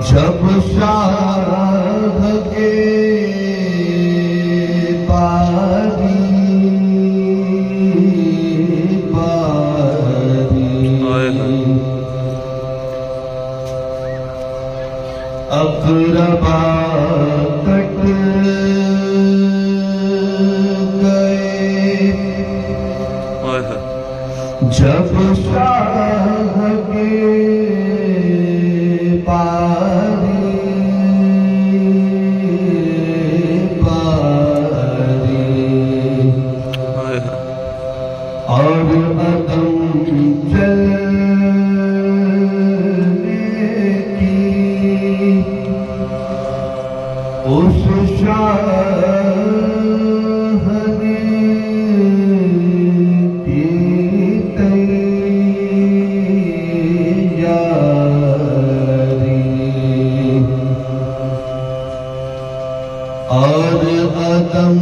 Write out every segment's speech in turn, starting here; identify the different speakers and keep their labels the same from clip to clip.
Speaker 1: जब शाह के बारी अक़रबा कट गए, जब शाह के और अदम चलने की उस शाह ने की तैयारी, और अदम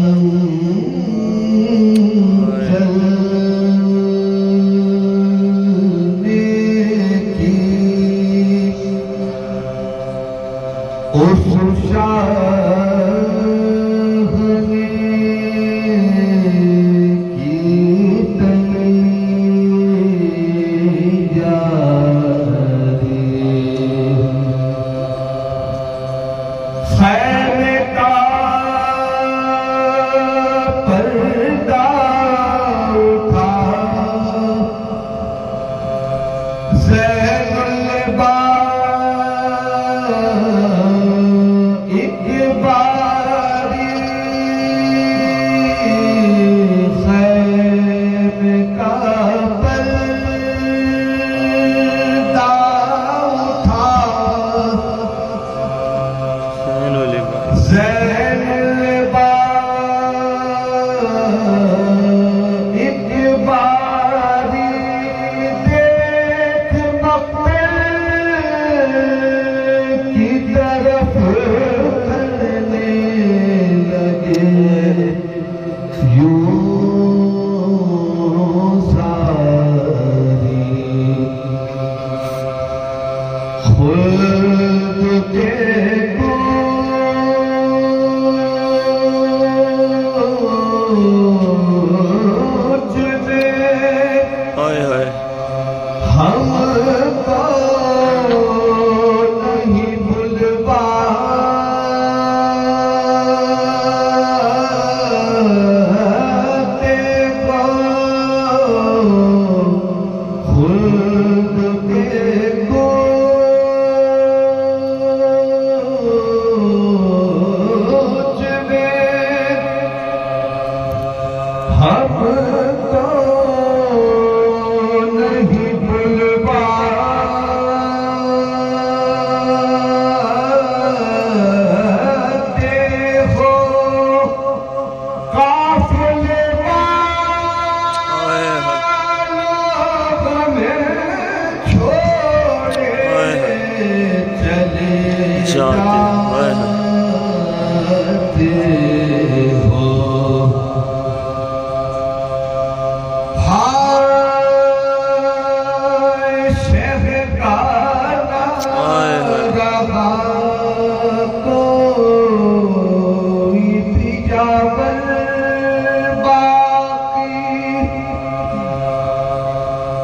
Speaker 1: उस शाह ने की तैयारी, खैर का पर्दा उठा,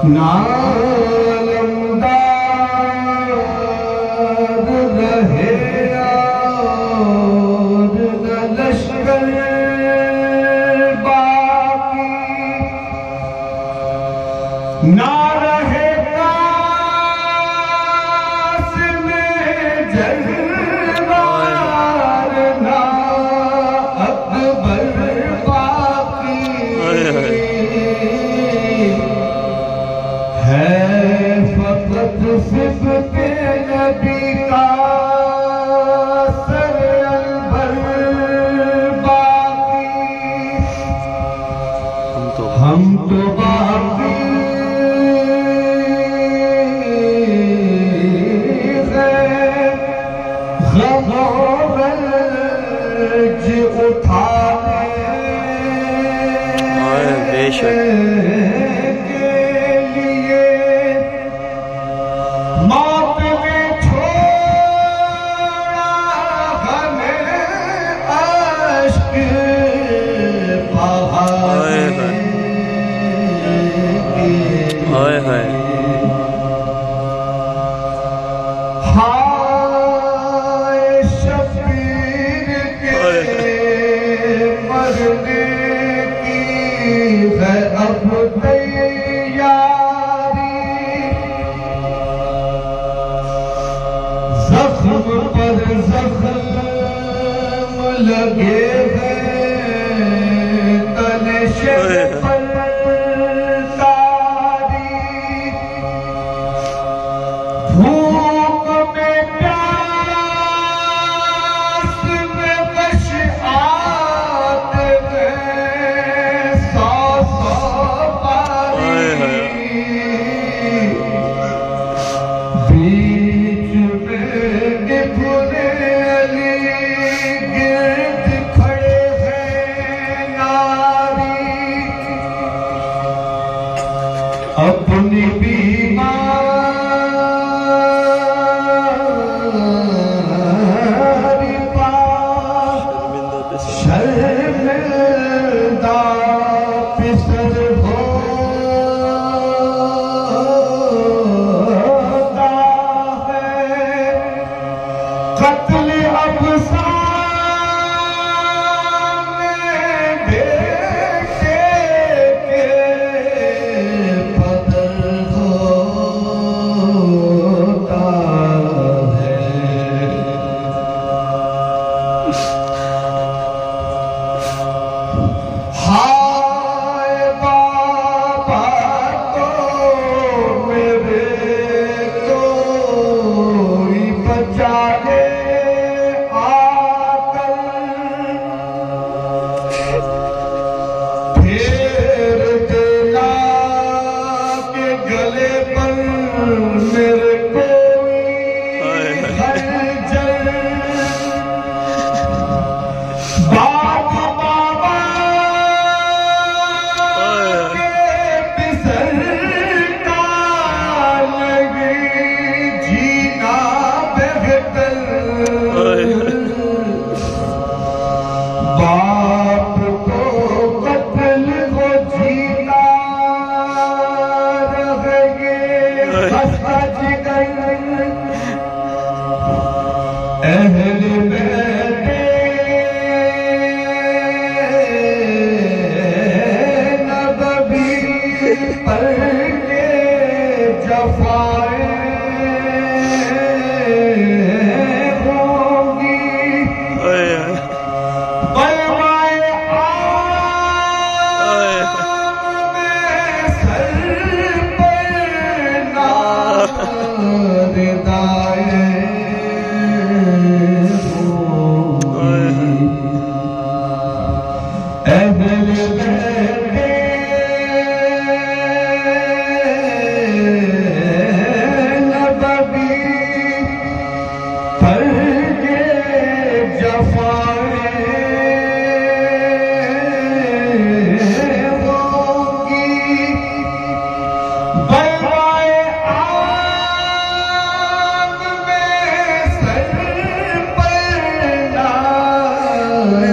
Speaker 1: नालमदार रहे और न लश्कर बाकी, ना रहे कासिम जलवार, ना अकबर बाकी है। जख्म लगे हैं तलशे पर तारी, भूख में प्यास में कश आते हैं सौ सौ पारी, बीच में निभुने अली गिर्द खड़े हैं नारी, अपनी बीमारी पास शर्मिंदा पिसर होता है, कत्ल अब सामने बेटे के पदर होता है। हाय बाबा तो मेरे कोई बचा ले आकर, फेर देना के गले पर मेरे कोई हलचल, बाबा बाबा के बिसर का लगी जीना बेहतर, बाप को कत्ल को जीना रहेंगे हंसता जिगर, अहल बैते नबी पर के जफाएं होंगी, बलवाए आम में सर पर नारदाए होंगी, अहल बैते नबी पर के जफाएं होंगी, बलवाए आम में सर पर नारदाए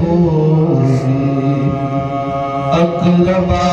Speaker 1: होंगी, अक़लबा